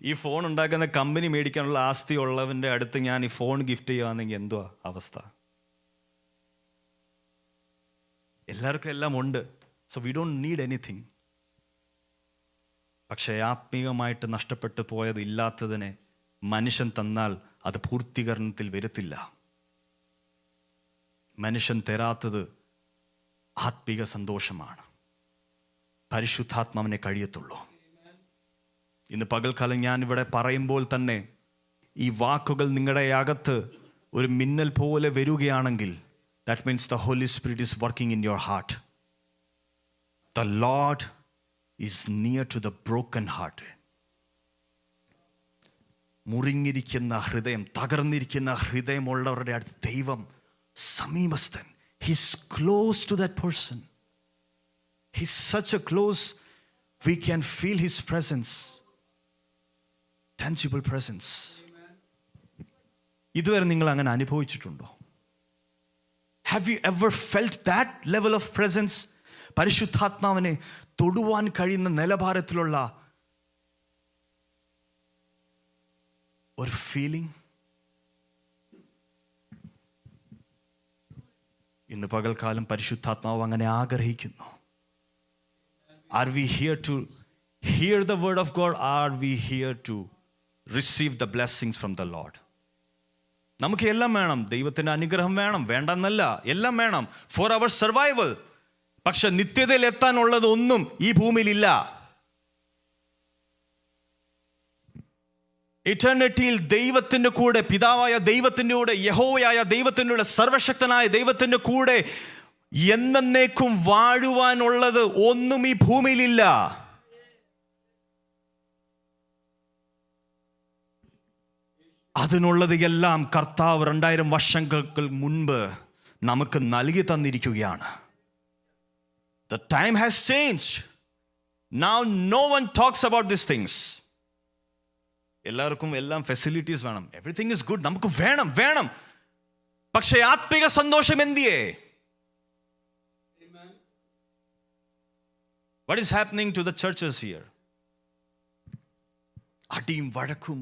ഈ ഫോൺ ഉണ്ടാക്കുന്ന കമ്പനി മേടിക്കാനുള്ള ആസ്തി ഉള്ളവൻ്റെ അടുത്ത് ഞാൻ ഈ ഫോൺ ഗിഫ്റ്റ് ചെയ്യുകയാണെങ്കിൽ എന്തുവാ അവസ്ഥ? എല്ലാവർക്കും എല്ലാം ഉണ്ട്. So we don't need anything. പക്ഷേ ആത്മീയമായിട്ട് നഷ്ടപ്പെട്ടു പോയത് ഇല്ലാത്തതിനെ മനുഷ്യൻ തന്നാൽ അത് പൂർത്തീകരണത്തിൽ വരത്തില്ല. മനുഷ്യൻ തരാത്തത് ആത്മീക സന്തോഷമാണ്. പരിശുദ്ധാത്മാവിനെ കഴിയത്തുള്ളൂ. ഇന്ന് പകൽക്കാലം ഞാൻ ഇവിടെ പറയുമ്പോൾ തന്നെ ഈ വാക്കുകൾ നിങ്ങളുടെ അകത്ത് ഒരു മിന്നൽ പോലെ വരികയാണെങ്കിൽ, that means the Holy Spirit is working in your heart. The Lord is near to the broken heart. മുറിഞ്ഞിരിക്കുന്ന ഹൃദയം, തകർന്നിരിക്കുന്ന ഹൃദയമുള്ളവരുടെ അടുത്ത് ദൈവം സമീപസ്ഥൻ. He's close to that person. He's such a close, we can feel his presence. Tangible presence. ഇതുവരെ നിങ്ങൾ അങ്ങനെ അനുഭവിച്ചിട്ടുണ്ടോ? Have you ever felt that level of presence? പരിശുദ്ധാത്മാവിനെ തൊടുവാൻ കഴിയുന്ന നിലവാരത്തിലുള്ള ഒരു ഫീലിംഗ് ഇന്ന് പകൽക്കാലം പരിശുദ്ധാത്മാവ് അങ്ങനെ ആഗ്രഹിക്കുന്നു. Are we here to hear the word of God? Are we here to receive the blessings from the Lord? നമുക്ക് എല്ലാം വേണം, ദൈവത്തിൻ്റെ അനുഗ്രഹം വേണം, വേണ്ടെന്നല്ല, എല്ലാം വേണം ഫോർ അവർ സർവൈവൽ. പക്ഷെ നിത്യതയിൽ എത്താനുള്ളത് ഒന്നും ഈ ഭൂമിയിലില്ല. ഇറ്റർണിറ്റിയിൽ ദൈവത്തിൻ്റെ കൂടെ, പിതാവായ ദൈവത്തിൻ്റെ കൂടെ, യഹോവയായ ദൈവത്തിൻ്റെ കൂടെ, സർവശക്തനായ ദൈവത്തിൻ്റെ കൂടെ എന്നേക്കും വാഴുവാനുള്ളത് ഒന്നും ഈ ഭൂമിയിലില്ല. അതിനുള്ളത് എല്ലാം കർത്താവ് 2000 വർഷങ്ങൾക്ക് മുൻപ് നമുക്ക് നൽകി തന്നിരിക്കുകയാണ്. The time has changed. Now no one talks about these things. എല്ലാവർക്കും എല്ലാം ഫെസിലിറ്റീസ് വേണം, എവറിത്തിങ് ഇസ് ഗുഡ്, നമുക്ക് വേണം വേണം. പക്ഷേ ആത്മിക സന്തോഷം എന്തിയേ? What is happening to the churches here? അടിയും വഴക്കും,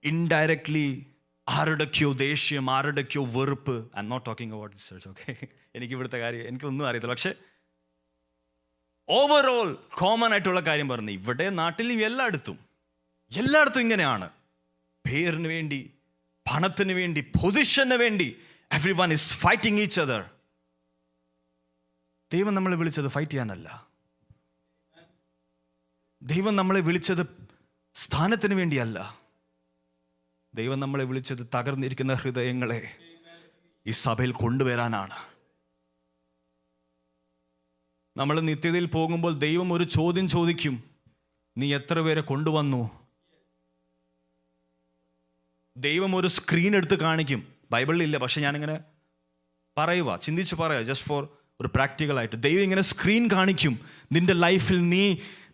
ഇൻഡയറക്ട്ലി ആരുടെക്കോ ദേഷ്യം, ആരുടെക്കോ വെറുപ്പ്. I am not talking about this church, okay? എനിക്ക് ഇവിടുത്തെ കാര്യം എനിക്കൊന്നും അറിയത്തില്ല. പക്ഷെ ഓവറോൾ കോമൺ ആയിട്ടുള്ള കാര്യം പറഞ്ഞു, ഇവിടെ നാട്ടിലും എല്ലായിടത്തും ഇങ്ങനെയാണ്. പേരിന് വേണ്ടി, പണത്തിന് വേണ്ടി, പൊസിഷന് വേണ്ടി everyone is fighting each other. ദൈവം നമ്മളെ വിളിച്ചത് ഫൈറ്റ് ചെയ്യാനല്ല. ദൈവം നമ്മളെ വിളിച്ചത് സ്ഥാനത്തിന് വേണ്ടിയല്ല. ദൈവം നമ്മളെ വിളിച്ചത് തകർന്നിരിക്കുന്ന ഹൃദയങ്ങളെ ഈ സഭയിൽ കൊണ്ടുവരാനാണ്. നമ്മൾ നിത്യതയിൽ പോകുമ്പോൾ ദൈവം ഒരു ചോദ്യം ചോദിക്കും, നീ എത്ര പേരെ കൊണ്ടുവന്നു? ദൈവം ഒരു സ്ക്രീൻ എടുത്ത് കാണിക്കും. ബൈബിളിൽ ഇല്ല, പക്ഷെ ഞാനിങ്ങനെ ചിന്തിച്ച് പറയുക, ജസ്റ്റ് ഫോർ ഒരു പ്രാക്ടിക്കലായിട്ട്. ദൈവം ഇങ്ങനെ സ്ക്രീൻ കാണിക്കും. നിന്റെ ലൈഫിൽ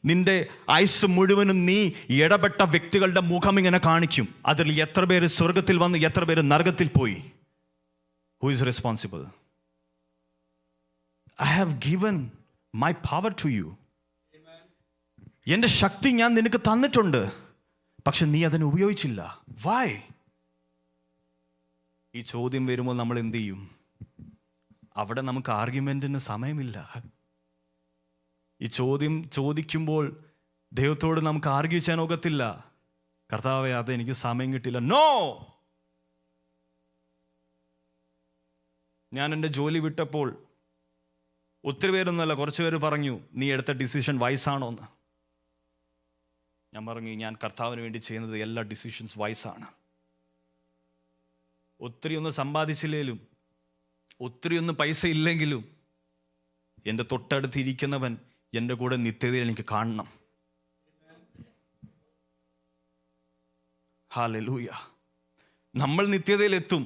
നിന്റെ ആയുസ് മുഴുവനും നീ ഇടപെട്ട വ്യക്തികളുടെ മുഖം ഇങ്ങനെ കാണിക്കും. അതിൽ എത്ര പേര് സ്വർഗത്തിൽ വന്നു, എത്ര പേര് നരകത്തിൽ പോയി. Who is responsible? I have given my power to you. എൻ്റെ ശക്തി ഞാൻ നിനക്ക് തന്നിട്ടുണ്ട്, പക്ഷെ നീ അതിനെ ഉപയോഗിച്ചില്ല. വൈ? ഈ ചോദ്യം വരുമ്പോൾ നമ്മൾ എന്ത് ചെയ്യും? അവിടെ നമുക്ക് ആർഗ്യുമെന്റിന് സമയമില്ല. ഈ ചോദ്യം ചോദിക്കുമ്പോൾ ദൈവത്തോട് നമുക്ക് ആർഗ്യൂ ചെയ്യാൻ ഒക്കത്തില്ല. കർത്താവേ, അത് എനിക്ക് സമയം കിട്ടില്ല. നോ, ഞാൻ എൻ്റെ ജോലി വിട്ടപ്പോൾ ഒത്തിരി പേരൊന്നുമല്ല, കുറച്ച് പേര് പറഞ്ഞു, നീ എടുത്ത ഡിസിഷൻ വൈസാണോ എന്ന്. ഞാൻ പറഞ്ഞു, ഞാൻ കർത്താവിന് വേണ്ടി ചെയ്യുന്നത് എല്ലാ ഡിസിഷൻസ് വൈസാണ്. ഒത്തിരി ഒന്നും സമ്പാദിച്ചില്ലെങ്കിലും, ഒത്തിരി ഒന്നും പൈസ ഇല്ലെങ്കിലും, എൻ്റെ തൊട്ടടുത്ത് ഇരിക്കുന്നവൻ എൻ്റെ കൂടെ നിത്യതയിൽ എനിക്ക് കാണണം. ഹല്ലേലൂയ. നമ്മൾ നിത്യതയിൽ എത്തും,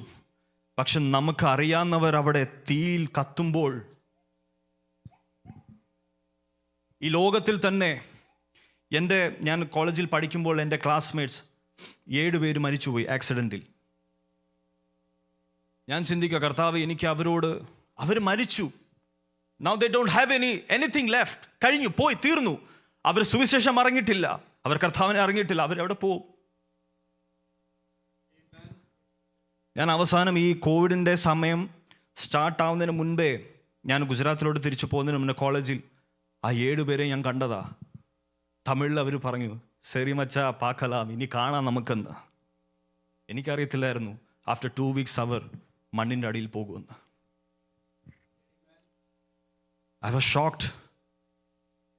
പക്ഷെ നമുക്ക് അറിയാവുന്നവർ അവിടെ തീയിൽ കത്തുമ്പോൾ ഈ ലോകത്തിൽ തന്നെ ഞാൻ കോളേജിൽ പഠിക്കുമ്പോൾ എൻ്റെ ക്ലാസ്മേറ്റ്സ് 7 പേര് മരിച്ചുപോയി ആക്സിഡൻറ്റിൽ. ഞാൻ ചിന്തിക്കുക, കർത്താവ്, എനിക്ക് അവർ മരിച്ചു. Now they don't have anything left. കഴിഞ്ഞു, പോയി, തീർന്നു. അവർ സുവിശേഷം അറിഞ്ഞിട്ടില്ല, അവർ കർത്താവിനെ അറിഞ്ഞിട്ടില്ല, അവരെവിടെ പോവും? ഞാൻ അവസാനം ഈ കോവിഡിൻ്റെ സമയം സ്റ്റാർട്ടാവുന്നതിന് മുൻപേ ഞാൻ ഗുജറാത്തിലോട്ട് തിരിച്ചു പോകുന്നതിന് മുന്നേ കോളേജിൽ ആ 7 പേരെ ഞാൻ കണ്ടതാ. തമിഴിൽ അവർ പറഞ്ഞു, ശരി മച്ചാ പാക്കലാം, ഇനി കാണാം നമുക്കെന്ന്. എനിക്കറിയത്തില്ലായിരുന്നു ആഫ്റ്റർ 2 weeks അവർ മണ്ണിൻ്റെ അടിയിൽ പോകുമെന്ന്. I was shocked.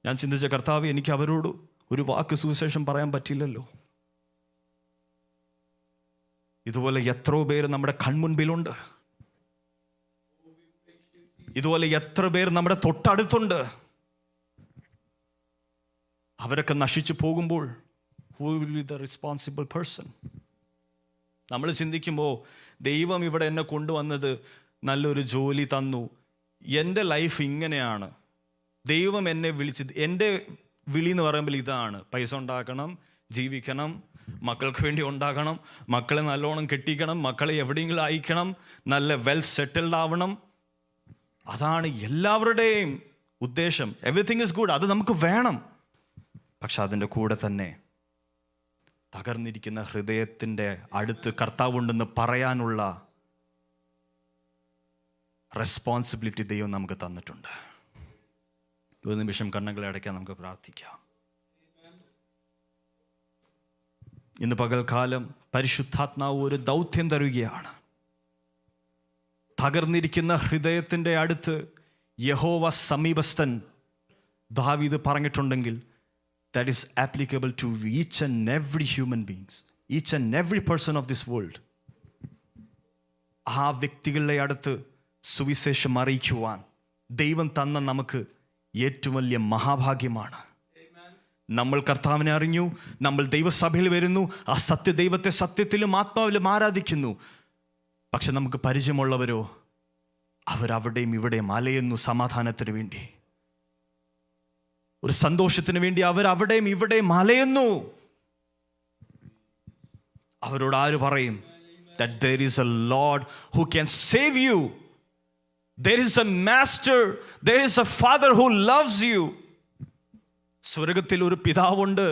ഞാൻ ചിന്തിച്ച, കർത്താവ്, എനിക്ക് അവരോട് ഒരു വാക്ക് സുവിശേഷം പറയാൻ പറ്റില്ലല്ലോ. ഇതുപോലെ എത്രയോ പേര് നമ്മുടെ കൺമുൻപിലുണ്ട്. ഇതുപോലെ എത്ര പേർ നമ്മുടെ തൊട്ടടുത്തുണ്ട്. അവരൊക്കെ നശിച്ചു പോകുമ്പോൾ who will be the responsible person? നമ്മൾ ചിന്തിക്കുമ്പോൾ ദൈവം ഇവിടെ എന്നെ കൊണ്ടുവന്നത് നല്ലൊരു ജോലി തന്നു, എൻ്റെ ലൈഫ് ഇങ്ങനെയാണ്, ദൈവം എന്നെ വിളിച്ചത്, എൻ്റെ വിളി എന്ന് പറയുമ്പോൾ ഇതാണ്, പൈസ ഉണ്ടാക്കണം, ജീവിക്കണം, മക്കൾക്ക് വേണ്ടി ഉണ്ടാക്കണം, മക്കളെ നല്ലോണം കെട്ടിക്കണം, മക്കളെ എവിടെയെങ്കിലും അയക്കണം, നല്ല വെൽ സെറ്റിൽഡ് ആവണം. അതാണ് എല്ലാവരുടെയും ഉദ്ദേശം. എവറിത്തിങ് ഈസ് ഗുഡ്, അത് നമുക്ക് വേണം. പക്ഷെ അതിൻ്റെ കൂടെ തന്നെ തകർന്നിരിക്കുന്ന ഹൃദയത്തിൻ്റെ അടുത്ത് കർത്താവുണ്ടെന്ന് പറയാനുള്ള റെസ്പോൺസിബിലിറ്റി ദൈവം നമുക്ക് തന്നിട്ടുണ്ട്. ഒരു നിമിഷം കണ്ണുകളെ അടയ്ക്കാൻ നമുക്ക് പ്രാർത്ഥിക്കാം. ഇന്ന് പകൽക്കാലം പരിശുദ്ധാത്മാവ് ഒരു ദൗത്യം തരുകയാണ്. തകർന്നിരിക്കുന്ന ഹൃദയത്തിൻ്റെ അടുത്ത് യഹോവ സമീപസ്ഥൻ ദാവീദ് പറഞ്ഞിട്ടുണ്ടെങ്കിൽ that is applicable to each and every human beings, each and every person of this world. ആ വ്യക്തികളുടെ അടുത്ത് സുവിശേഷം അറിയിക്കുവാൻ ദൈവം തന്ന നമുക്ക് ഏറ്റവും വലിയ മഹാഭാഗ്യമാണ്. നമ്മൾ കർത്താവിനെ അറിഞ്ഞു, നമ്മൾ ദൈവസഭയിൽ വരുന്നു, ആ സത്യദൈവത്തെ സത്യത്തിലും ആത്മാവിലും ആരാധിക്കുന്നു. പക്ഷെ നമുക്ക് പരിചയമുള്ളവരോ അവരവിടെയും ഇവിടെയും അലയുന്നു സമാധാനത്തിന് വേണ്ടി, ഒരു സന്തോഷത്തിന് വേണ്ടി അവരവിടെയും ഇവിടെയും അലയുന്നു. അവരോട് ആര് പറയും that there is a Lord who can save you? There is a master, there is a father who loves you. സ്വർഗത്തിൽ ഒരു പിതാവുണ്ട്.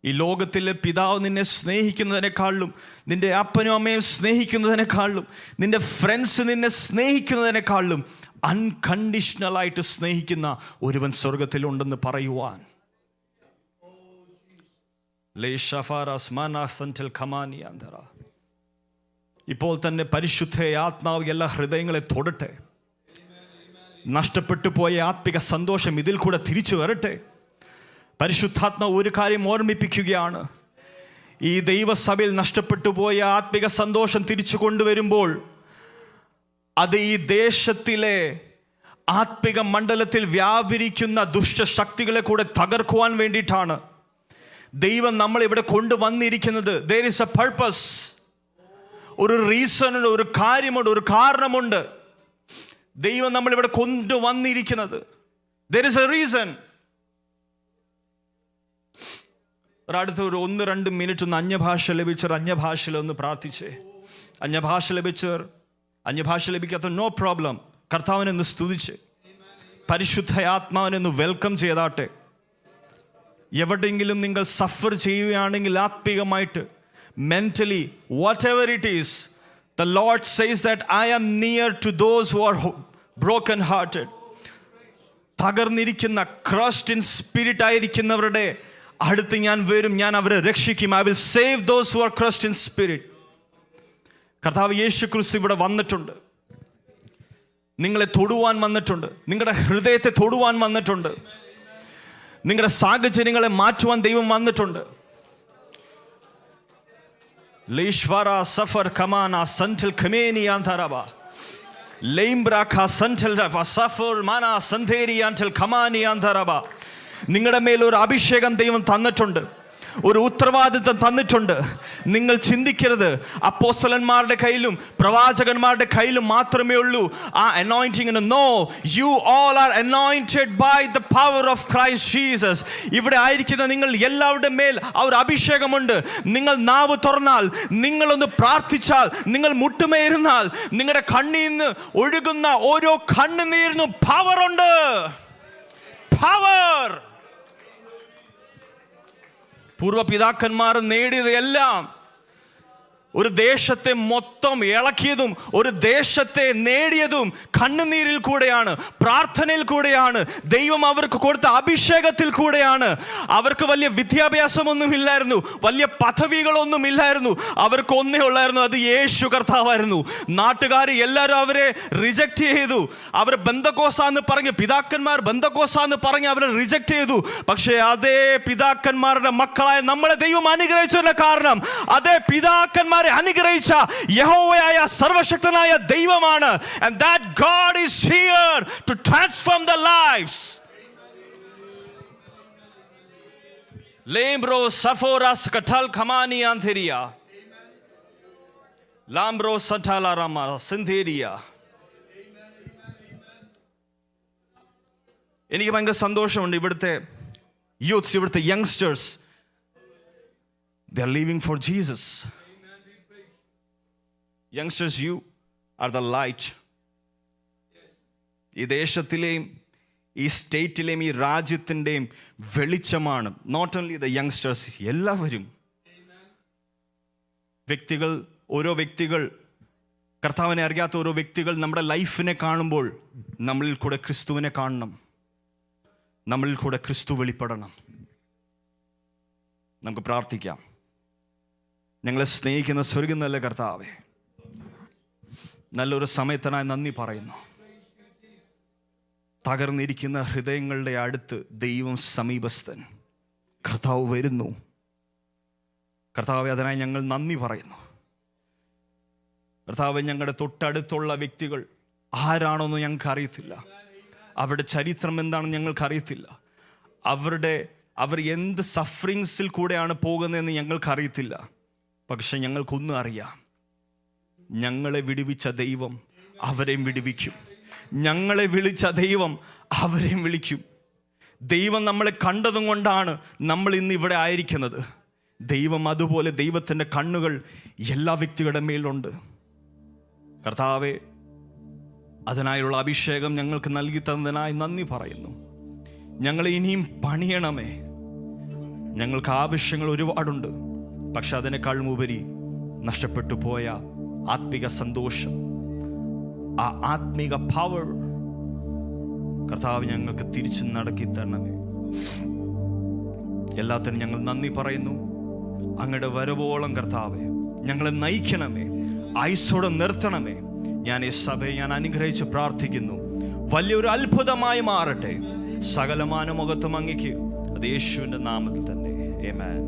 ഈ ലോകത്തിലെ പിതാവ് നിന്നെ സ്നേഹിക്കുന്നതിനേക്കാളും, നിന്റെ അപ്പനും അമ്മയും സ്നേഹിക്കുന്നതിനേക്കാളും, നിന്റെ ഫ്രണ്ട്സ് നിന്നെ സ്നേഹിക്കുന്നതിനേക്കാളും അൺകണ്ടീഷണലായിട്ട് സ്നേഹിക്കുന്ന ഒരുവൻ സ്വർഗത്തിലുണ്ടെന്ന് പറയുവാൻ. ഇപ്പോൾ തന്നെ പരിശുദ്ധ ആത്മാവ് എല്ലാ ഹൃദയങ്ങളെ തൊടട്ടെ. നഷ്ടപ്പെട്ടു പോയ ആത്മിക സന്തോഷം ഇതിൽ കൂടെ തിരിച്ചു വരട്ടെ. പരിശുദ്ധാത്മാവ് ഒരു കാര്യം ഓർമ്മിപ്പിക്കുകയാണ്. ഈ ദൈവസഭയിൽ നഷ്ടപ്പെട്ടു പോയ ആത്മിക സന്തോഷം തിരിച്ചു കൊണ്ടുവരുമ്പോൾ അത് ഈ ദേശത്തിലെ ആത്മിക മണ്ഡലത്തിൽ വ്യാപരിക്കുന്ന ദുഷ്ടശക്തികളെ കൂടെ തകർക്കുവാൻ വേണ്ടിയിട്ടാണ് ദൈവം നമ്മളിവിടെ കൊണ്ടുവന്നിരിക്കുന്നത്. There is a purpose. ഒരു റീസണുണ്ട്, ഒരു കാര്യമുണ്ട്, ഒരു കാരണമുണ്ട് ദൈവം നമ്മളിവിടെ കൊണ്ടുവന്നിരിക്കുന്നത്. There is a reason. ഒരടുത്ത് ഒരു 1-2 മിനിറ്റ് ഒന്ന് അന്യഭാഷ ലഭിച്ചവർ അന്യഭാഷയിൽ ഒന്ന് പ്രാർത്ഥിച്ചേ. അന്യഭാഷ ലഭിച്ചവർ, അന്യഭാഷ ലഭിക്കാത്ത നോ പ്രോബ്ലം, കർത്താവിനെ ഒന്ന് സ്തുതിച്ച് പരിശുദ്ധ ആത്മാവിനെ ഒന്ന് വെൽക്കം ചെയ്താട്ടെ. എവിടെയെങ്കിലും നിങ്ങൾ സഫർ ചെയ്യുകയാണെങ്കിൽ ആത്മീകമായിട്ട്, mentally, whatever it is, the Lord says that I am near to those who are broken hearted. തകർന്നിരിക്കുന്ന crushed in spirit ആയിരിക്കുന്നവരുടെ അടുത്ത് ഞാൻ വരും, ഞാൻ അവരെ രക്ഷിക്കും. I will save those who are crushed in spirit. കർത്താവ് യേശു ക്രിസ്തു ഇവിടെ വന്നിട്ടുണ്ട്, നിങ്ങളെ തൊടുവാൻ വന്നിട്ടുണ്ട്, നിങ്ങളുടെ ഹൃദയത്തെ തൊടുവാൻ വന്നിട്ടുണ്ട്, നിങ്ങളുടെ സാഹചര്യങ്ങളെ മാറ്റുവാൻ ദൈവം വന്നിട്ടുണ്ട്. ലീശ്വര സഫർ കമാന സന്റൽ ഖമേനിയാന്തരബ ലൈംബ്രാഖ സന്റൽ സഫർ മാന സന്ധേരിയാന്തൽ ഖമാനിയാന്തരബ. നിങ്ങളുടെ മേൽ ഒരു അഭിഷേകം ദൈവം തന്നിട്ടുണ്ട്, ഒരു ഉത്തരവാദിത്വം തന്നിട്ടുണ്ട്. നിങ്ങൾ ചിന്തിക്കരുത് അപ്പോസ്തലന്മാരുടെ കയ്യിലും പ്രവാചകന്മാരുടെ കയ്യിലും മാത്രമേ ഉള്ളൂ ആ anointing. No, you all are anointed by the power of Christ Jesus. ഇവിടെ ആയിരിക്കുന്ന നിങ്ങൾ എല്ലാവരുടെ മേൽ ആ ഒരു അഭിഷേകമുണ്ട്. നിങ്ങൾ നാവ് തുറന്നാൽ, നിങ്ങളൊന്ന് പ്രാർത്ഥിച്ചാൽ, നിങ്ങൾ മുട്ടുമേയിരുന്നാൽ, നിങ്ങളുടെ കണ്ണിൽ നിന്ന് ഒഴുകുന്ന ഓരോ കണ്ണുനീരിനും പവർ ഉണ്ട്. പവർ. പൂർവപിതാക്കന്മാർ നേടിയത് എല്ലാം ഒരു ദേശത്തെ മൊത്തം ഇളക്കിയതും ഒരു ദേശത്തെ നേടിയതും കണ്ണുനീരിൽ കൂടെയാണ്, പ്രാർത്ഥനയിൽ കൂടെയാണ്, ദൈവം അവർക്ക് കൊടുത്ത അഭിഷേകത്തിൽ കൂടെയാണ്. അവർക്ക് വലിയ വിദ്യാഭ്യാസമൊന്നും ഇല്ലായിരുന്നു, വലിയ പദവികളൊന്നും ഇല്ലായിരുന്നു. അവർക്ക് ഒന്നേ ഉള്ളായിരുന്നു, അത് യേശു കർത്താവായിരുന്നു. നാട്ടുകാർ എല്ലാവരും അവരെ റിജക്റ്റ് ചെയ്തു. അവർ ബന്ധക്കോസാന്ന് പറഞ്ഞ്, പിതാക്കന്മാർ ബന്ധക്കോസാന്ന് പറഞ്ഞ് അവരെ റിജക്റ്റ് ചെയ്തു. പക്ഷേ അതേ പിതാക്കന്മാരുടെ മക്കളായ നമ്മളെ ദൈവം അനുഗ്രഹിച്ചതിന്റെ കാരണം അതേ പിതാക്കന്മാർ അനുഗ്രഹിച്ച യഹോവയായ സർവശക്തനായ ദൈവമാണ്. And that God is here to transform the lives. Lembro saforas katal khamani antheria. Lambro satala rama sintheria. എനിക്ക് ഭയങ്കര സന്തോഷമുണ്ട്. ഇവിടുത്തെ യൂത്ത്സ്, ഇവിടുത്തെ youngsters, they are living for Jesus. Youngsters, you are the light. ഈ ദേശത്തിലെയും ഈ സ്റ്റേറ്റിലെയും ഈ രാജ്യത്തിൻ്റെയും വെളിച്ചമാണ്. നോട്ട് ഓൺലി ദ യങ്സ്റ്റേഴ്സ്, എല്ലാവരും. വ്യക്തികൾ, ഓരോ വ്യക്തികൾ, കർത്താവിനെ അറിയാത്ത ഓരോ വ്യക്തികൾ നമ്മുടെ ലൈഫിനെ കാണുമ്പോൾ നമ്മളിൽ കൂടെ ക്രിസ്തുവിനെ കാണണം, നമ്മളിൽ കൂടെ ക്രിസ്തു വെളിപ്പെടണം. നമുക്ക് പ്രാർത്ഥിക്കാം. ഞങ്ങളെ സ്നേഹിക്കുന്ന സ്വർഗ്ഗം നല്ല കർത്താവേ, നല്ലൊരു സമയത്തിനായി നന്ദി പറയുന്നു. തകർന്നിരിക്കുന്ന ഹൃദയങ്ങളുടെ അടുത്ത് ദൈവം സമീപസ്ഥൻ. കർത്താവ് വരുന്നു. കർത്താവെ, അതിനായി ഞങ്ങൾ നന്ദി പറയുന്നു. കർത്താവെ, ഞങ്ങളുടെ തൊട്ടടുത്തുള്ള വ്യക്തികൾ ആരാണെന്ന് ഞങ്ങൾക്ക് അറിയത്തില്ല. അവരുടെ ചരിത്രം എന്താണെന്ന് ഞങ്ങൾക്ക് അറിയത്തില്ല. അവർ എന്ത് സഫറിങ്സിൽ കൂടെയാണ് പോകുന്നതെന്ന് ഞങ്ങൾക്ക് അറിയത്തില്ല. പക്ഷെ ഞങ്ങൾക്കൊന്നും അറിയാം, ഞങ്ങളെ വിടുവിച്ച ദൈവം അവരെയും വിടുവിക്കും. ഞങ്ങളെ വിളിച്ച ദൈവം അവരെയും വിളിക്കും. ദൈവം നമ്മളെ കണ്ടതും കൊണ്ടാണ് നമ്മൾ ഇന്ന് ഇവിടെ ആയിരിക്കുന്നത്. ദൈവം അതുപോലെ, ദൈവത്തിൻ്റെ കണ്ണുകൾ എല്ലാ വ്യക്തികളുടെ മേലുണ്ട്. കർത്താവെ, അതിനായുള്ള അഭിഷേകം ഞങ്ങൾക്ക് നൽകി തന്നതിനായി നന്ദി പറയുന്നു. ഞങ്ങളെ ഇനിയും പണിയണമേ. ഞങ്ങൾക്ക് ആവശ്യങ്ങൾ ഒരുപാടുണ്ട്. പക്ഷെ അതിനേക്കാളും ഉപരി നഷ്ടപ്പെട്ടു പോയ ആത്മിക സന്തോഷം, ആ ആത്മിക പവർ കർത്താവ് ഞങ്ങൾക്ക് തിരിച്ചു നടക്കി തരണമേ. എല്ലാത്തിനും ഞങ്ങൾ നന്ദി പറയുന്നു. അങ്ങയുടെ വരവോളം കർത്താവെ ഞങ്ങളെ നയിക്കണമേ, ആയുസ്സോടെ നിർത്തണമേ. ഞാൻ ഈ സഭയെ ഞാൻ അനുഗ്രഹിച്ച് പ്രാർത്ഥിക്കുന്നു. വലിയൊരു അത്ഭുതമായി മാറട്ടെ. സകലമാന മുഖത്തും അങ്ങയ്ക്ക്. അത് യേശുവിൻ്റെ നാമത്തിൽ തന്നെ. ആമേൻ.